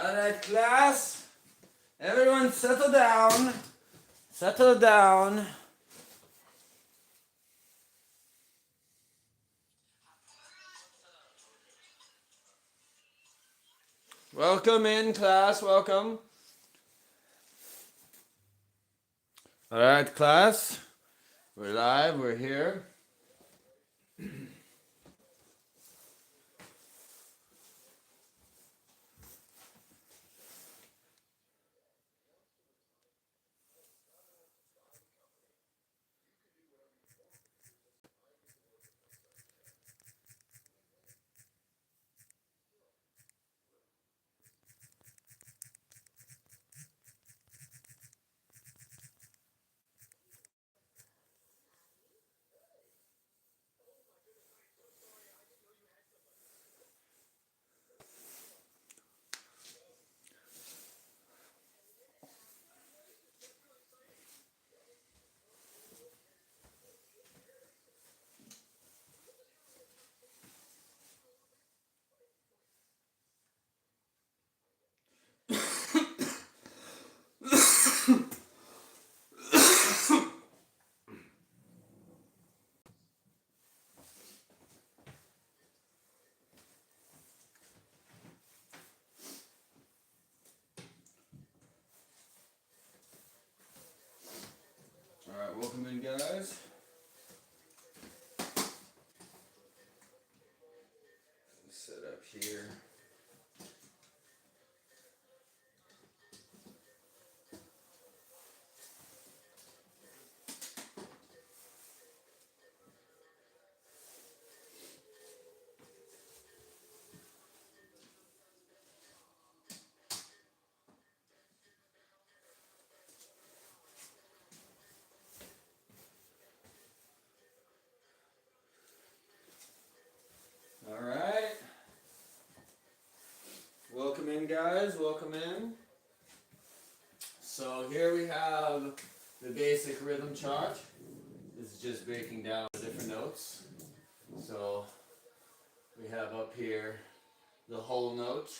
Alright, class. Everyone settle down. Settle down. Welcome in, class. Welcome. Alright, class. We're live. We're here. Alright, welcome in, guys. Set up here. Alright. Welcome in, guys. Welcome in. So here we have the basic rhythm chart. This is just breaking down the different notes. So we have up here the whole note.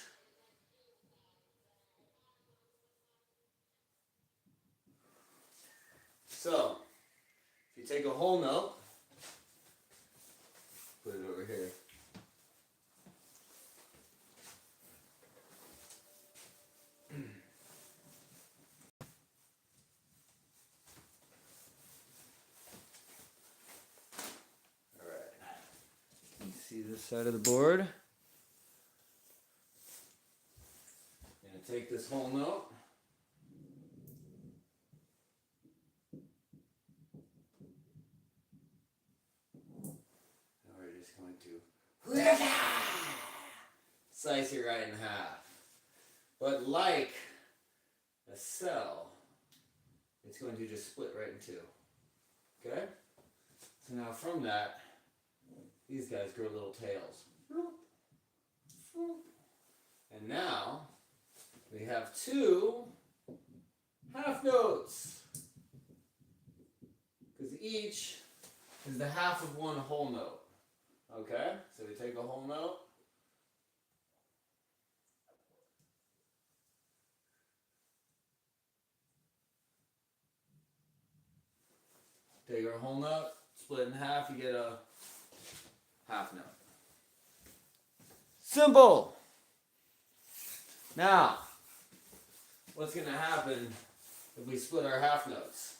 So if you take a whole note, put it over here. See this side of the board. I'm going to take this whole note. And we're just going to slice it right in half. But like a cell, it's going to just split right in two. Okay? So now from that, these guys grow little tails. And now we have two half notes. Because each is the half of one whole note. Okay? So we take a whole note. Take our whole note, split in half, you get a half note. Simple. Now, what's going to happen if we split our half notes?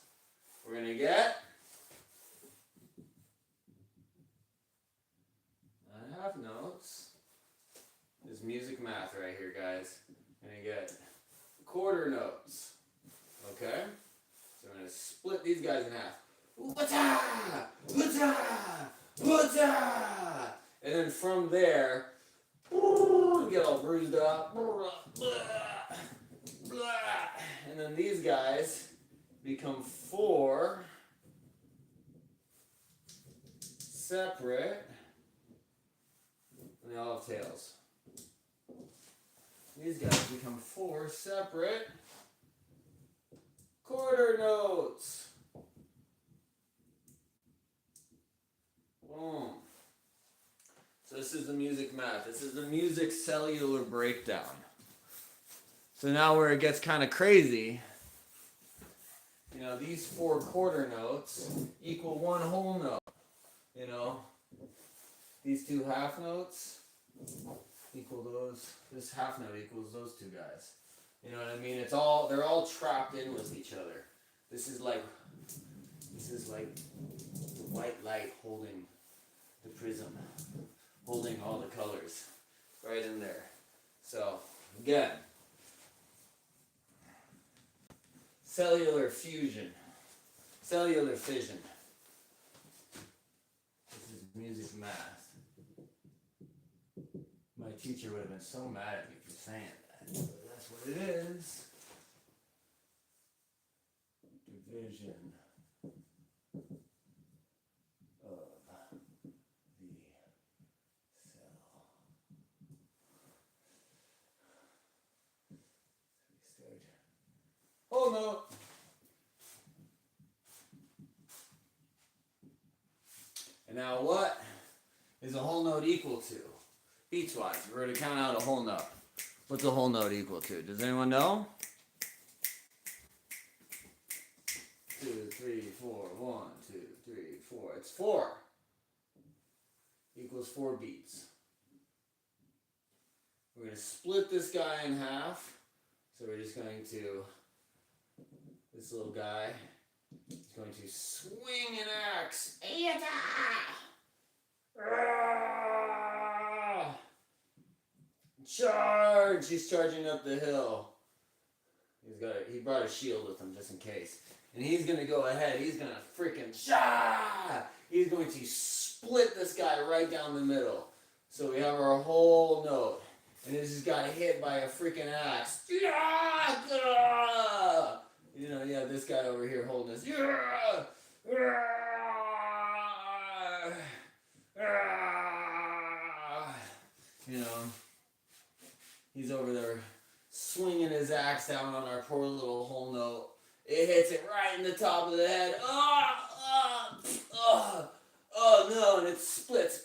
We're going to get half notes. This is music math right here, guys. We're going to get quarter notes. Okay? So I'm going to split these guys in half. Wata! Wata! Wata! And then from there, get all bruised up. And then these guys become four separate, and they all have tails. These guys become four separate quarter notes. Boom. So this is the music math. This is the music cellular breakdown. So now where it gets kind of crazy, you know, these 4 quarter notes equal 1 whole note. You know, these 2 half notes equal those. This half note equals those 2 guys. You know what I mean? They're all trapped in with each other. This is like the white light holding the prism, holding all the colors right in there. So again, cellular fusion, cellular fission. This is music math. My teacher would have been so mad at me for saying that, but that's what it is. Division of the cell. Whole note. And now what is a whole note equal to? Beats-wise, we're going to count out a whole note. What's a whole note equal to? Does anyone know? 2, 3, 4, 1, 2, 3, 4. It's 4. Equals 4 beats. We're going to split this guy in half. So we're just going to, this little guy is going to swing an axe. Charge! He's charging up the hill. He brought a shield with him just in case. And he's going to go ahead. He's going to freaking he's going to split this guy right down the middle. So we have our whole note. And this just got hit by a freaking axe. You know, you have this guy over here holding this. You know, he's over there swinging his axe down on our poor little whole note. It hits it right in the top of the head. Oh no, and it splits.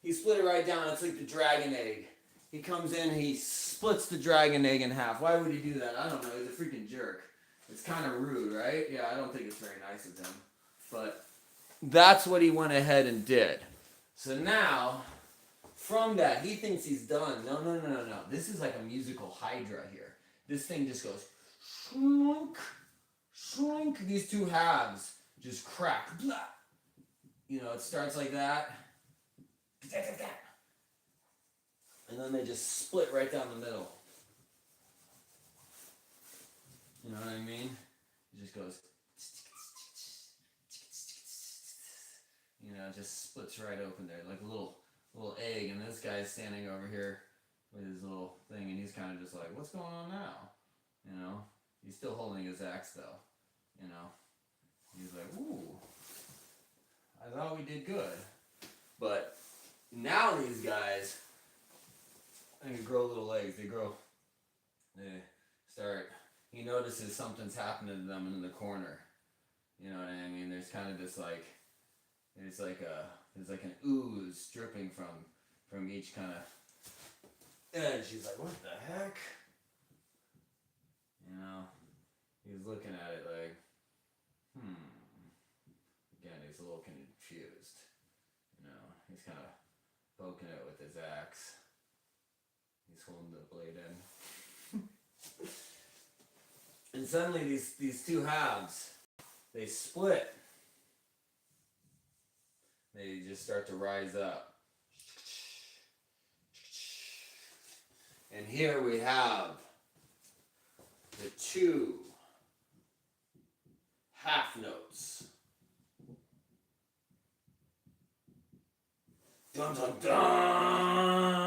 He split it right down. It's like the dragon egg. He comes in, he splits the dragon egg in half. Why would he do that? I don't know. He's a freaking jerk. It's kind of rude, right? Yeah, I don't think it's very nice of him. But that's what he went ahead and did. So now, from that, he thinks he's done. No. This is like a musical hydra here. This thing just goes shrunk, shrunk. These 2 halves just crack. Blah. You know, it starts like that. And then they just split right down the middle. You know what I mean? It just goes. You know, it just splits right open there, like a little egg. And this guy's standing over here with his little thing, and he's kind of just like, what's going on now? You know? He's still holding his axe, though. You know? He's like, ooh, I thought we did good. But now these guys, they grow little legs. They start, he notices something's happening to them in the corner. You know what I mean? There's kind of this like, there's like an ooze dripping from each kind of edge. He's like, what the heck? You know, he's looking at it like, Again, he's a little confused. You know, he's kind of poking it with his axe. He's holding the blade in. And suddenly these 2 halves, they split. They just start to rise up. And here we have the 2 half notes. Dun dun dun!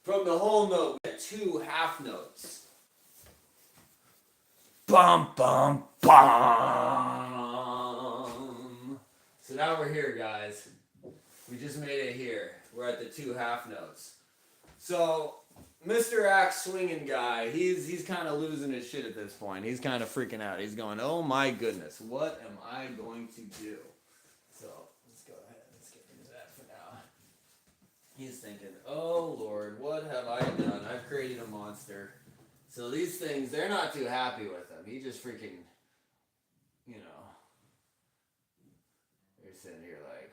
From the whole note, we get 2 half notes. Bum bum bum! So now we're here, guys. We just made it here. We're at the 2 half notes. So Mr. Axe Swinging guy, he's kind of losing his shit at this point. He's kind of freaking out. He's going, oh my goodness, what am I going to do? So let's go ahead. Let's get rid of that for now. He's he's thinking, oh Lord, what have I done? I've created a monster. So these things, they're not too happy with him. He just freaking, you know, they're sitting here like,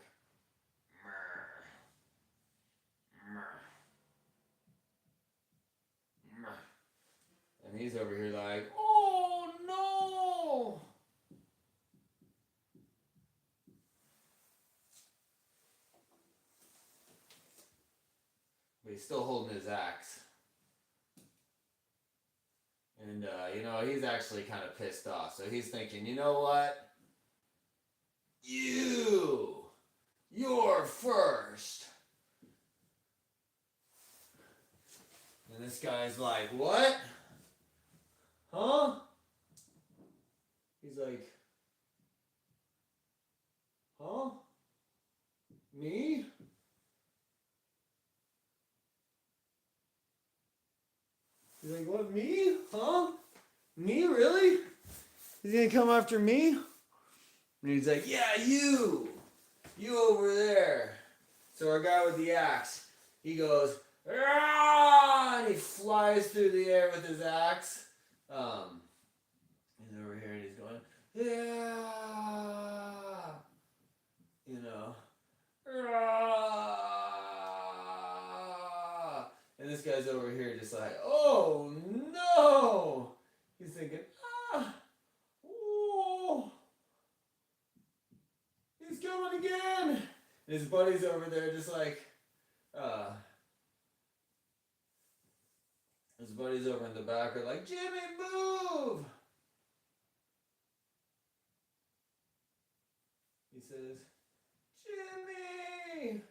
and he's over here like, oh no! But he's still holding his axe. And, you know, he's actually kind of pissed off. So he's thinking, you know what? You're first. And this guy's like, what? Huh? He's like, huh? Me? He's like, what, me? Huh? Me, really? He's gonna come after me? And he's like, yeah, you! You over there. So our guy with the axe, he goes, "Rah!" and he flies through the air with his axe. He's over here and he's going, yeah! You know. Rah! And this guy's over here just like, oh no! He's thinking, oh, he's coming again! And his buddies over there just like, his buddies over in the back are like, Jimmy, move! He says, Jimmy!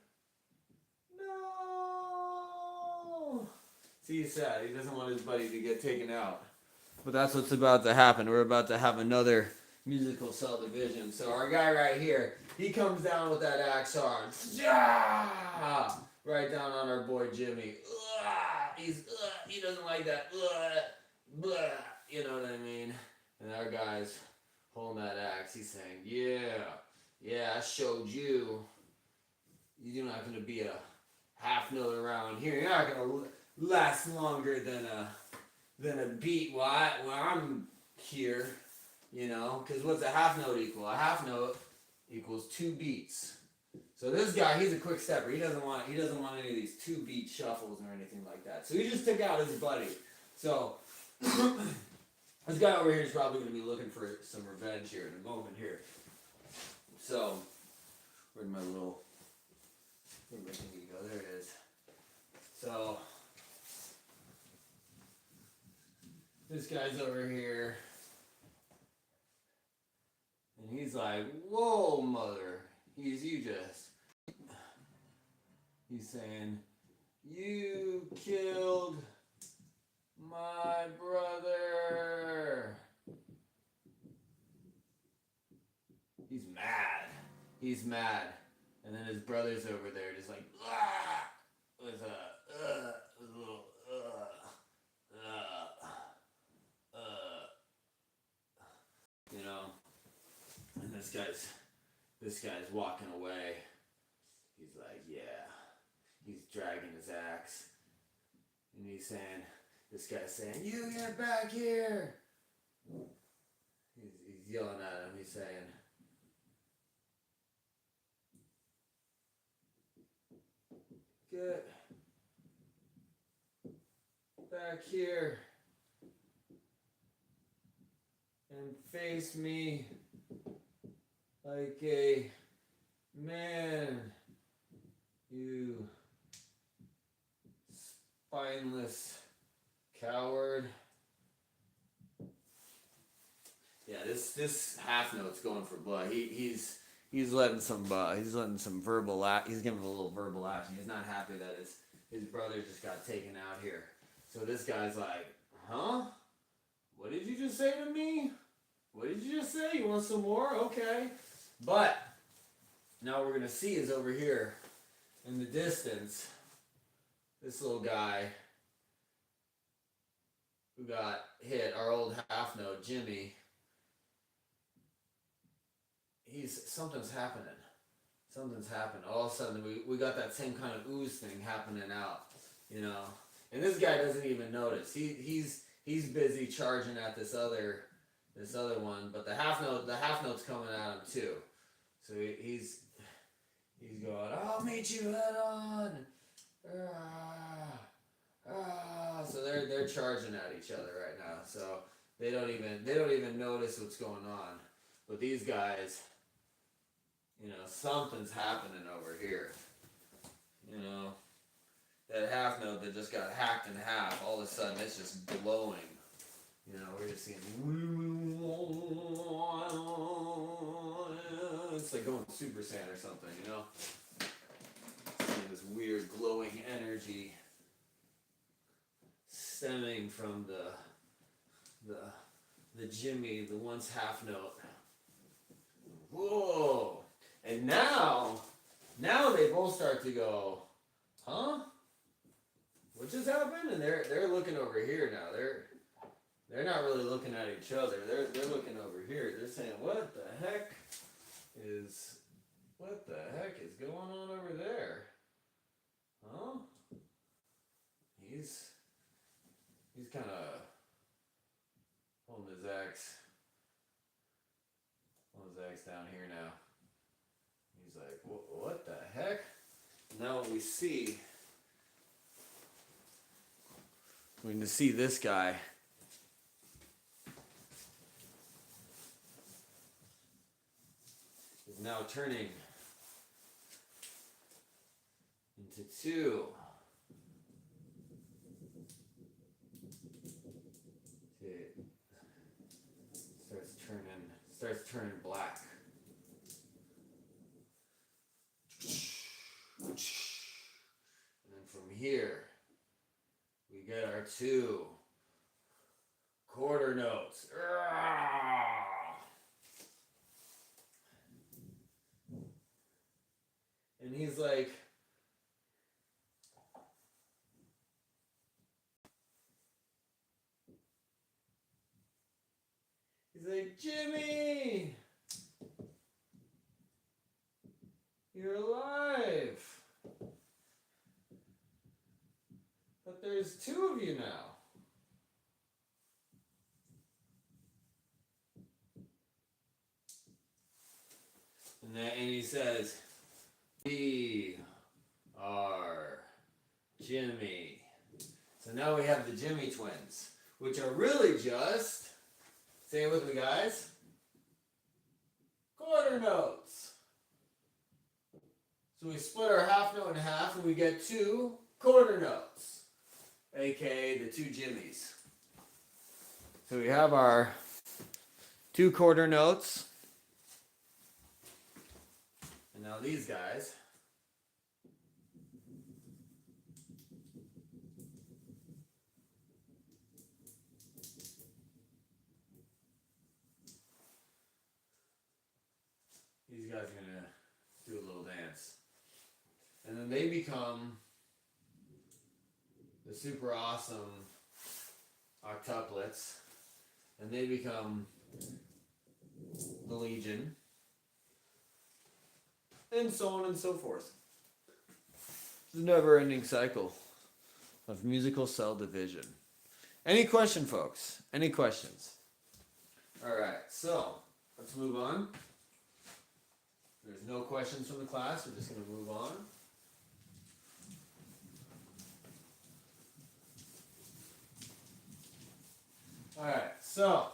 No! See, he's sad. He doesn't want his buddy to get taken out. But that's what's about to happen. We're about to have another musical cell division. So our guy right here, he comes down with that axe arm. Right down on our boy Jimmy. He doesn't like that. You know what I mean? And our guy's holding that axe. He's saying, yeah, I showed you. You're not going to be a half note around here. You're not going to last longer than a beat while I'm here, you know, because what's a half note equal? A half note equals 2 beats. So this guy, he's a quick stepper. He doesn't want any of these 2-beat shuffles or anything like that. So he just took out his buddy. So this guy over here is probably going to be looking for some revenge here in a moment here. So where'd my thingy go? There it is. So this guy's over here, and he's like, whoa, mother. He's saying, you killed my brother. He's mad. And then his brother's over there just like, with a little, you know, and this guy's walking away. He's like, yeah. He's dragging his axe. And this guy's saying, you get back here. He's yelling at him. He's saying, get back here and face me like a man, you spineless coward. Yeah, this half note's going for blood. He's letting some verbal he's giving a little verbal action. He's not happy that his brother just got taken out here. So this guy's like, huh? What did you just say to me? What did you just say? You want some more? Okay. But now what we're going to see is over here in the distance, this little guy who got hit, our old half note, Jimmy, something's happening. something's happened. All of a sudden, we got that same kind of ooze thing happening out, you know. And this guy doesn't even notice. He's busy charging at this other one, but the half note's coming at him too. So he's going, I'll meet you head on. So they're charging at each other right now. So they don't even notice what's going on. But these guys, you know, something's happening over here. You know, that half note that just got hacked in half, all of a sudden it's just glowing. You know, we're just seeing, it's like going Super Saiyan or something, you know? Seeing this weird glowing energy stemming from the Jimmy, the once half note. Whoa! And now they both start to go, huh? What just happened? And they're looking over here now. They're not really looking at each other. They're looking over here. They're saying, what the heck is going on over there? Huh? He's kind of pulling his axe down here now. He's like, what the heck? Now what we see, we can see this guy. Is now turning into two. It starts turning black. And then from here, we get our two quarter notes. And he's like, Jimmy, you're alive. But there's two of you now. And he says, we are Jimmy. So now we have the Jimmy twins, which are really just, say it with me guys, quarter notes. So we split our half note in half and we get two quarter notes, aka the two Jimmies. So we have our two quarter notes. And now these guys, are gonna do a little dance. And then they become the super awesome octuplets. And they become the Legion. And so on and so forth. It's a never-ending cycle of musical cell division. Any question, folks? Any questions? All right, so let's move on. There's no questions from the class. We're just going to move on. All right, so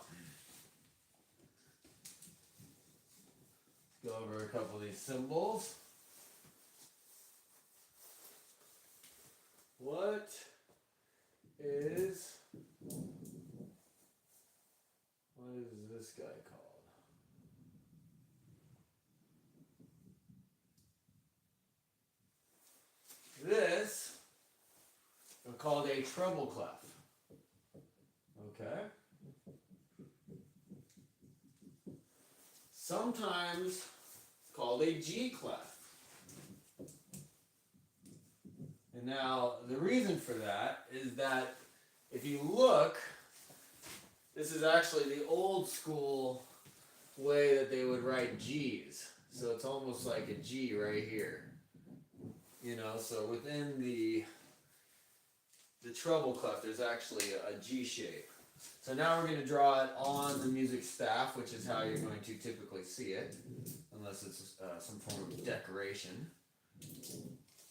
go over a couple of these symbols. What is this guy called? This is called a treble clef. Okay? Sometimes called a G clef. And now the reason for that is that if you look, this is actually the old school way that they would write G's. So it's almost like a G right here. You know, so within the treble clef, there's actually a G shape. So now we're going to draw it on the music staff, which is how you're going to typically see it, unless it's some form of decoration.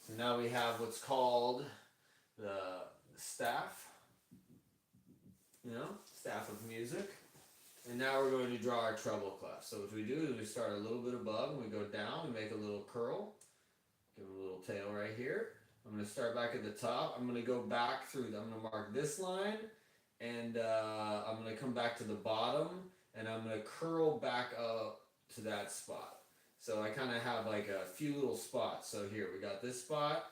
So now we have what's called the staff, you know, staff of music. And now we're going to draw our treble clef. So what we do is we start a little bit above and we go down and make a little curl. Give it a little tail right here. I'm going to start back at the top. I'm going to go back through. I'm going to mark this line, and I'm going to come back to the bottom, and I'm going to curl back up to that spot. So I kind of have like a few little spots. So here we got this spot,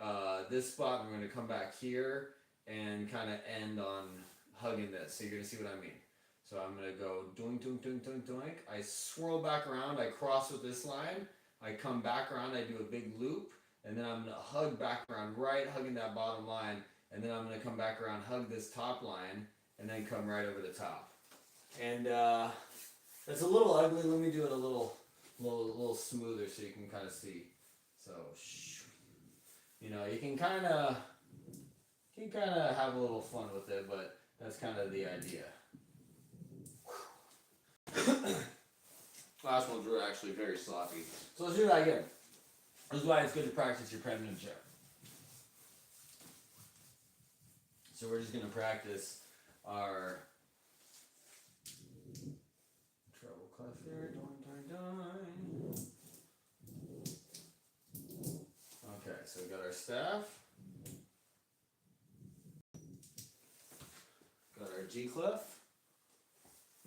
I'm going to come back here and kind of end on hugging this. So you're going to see what I mean. So I'm going to go doink, doink, doink, doink, doink. I swirl back around. I cross with this line. I come back around. I do a big loop. And then I'm going to hug back around, right, hugging that bottom line. And then I'm going to come back around, hug this top line, and then come right over the top. And it's a little ugly. Let me do it a little smoother so you can kind of see. So, you know, you can kind of have a little fun with it, but that's kind of the idea. Last ones were actually very sloppy. So let's do that again. This is why it's good to practice your penmanship. So we're just going to practice our treble clef there. Okay, so we got our staff. Got our G clef.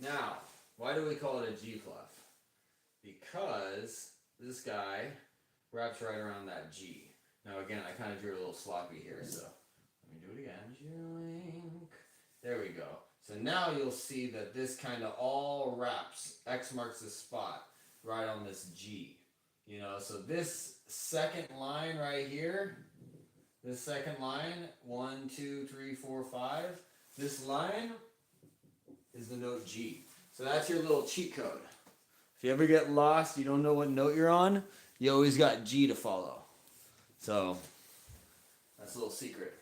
Now, why do we call it a G clef? Because this guy wraps right around that G. Now again, I kind of drew a little sloppy here, so let me do it again. There we go. So now you'll see that this kind of all wraps, X marks the spot, right on this G. You know, so this second line right here, this second line, 1, 2, 3, 4, 5, this line is the note G. So that's your little cheat code. If you ever get lost, you don't know what note you're on, you always got G to follow. So that's a little secret.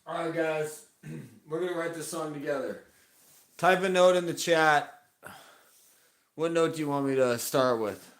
Alright, guys. We're going to write this song together. Type a note in the chat. What note do you want me to start with?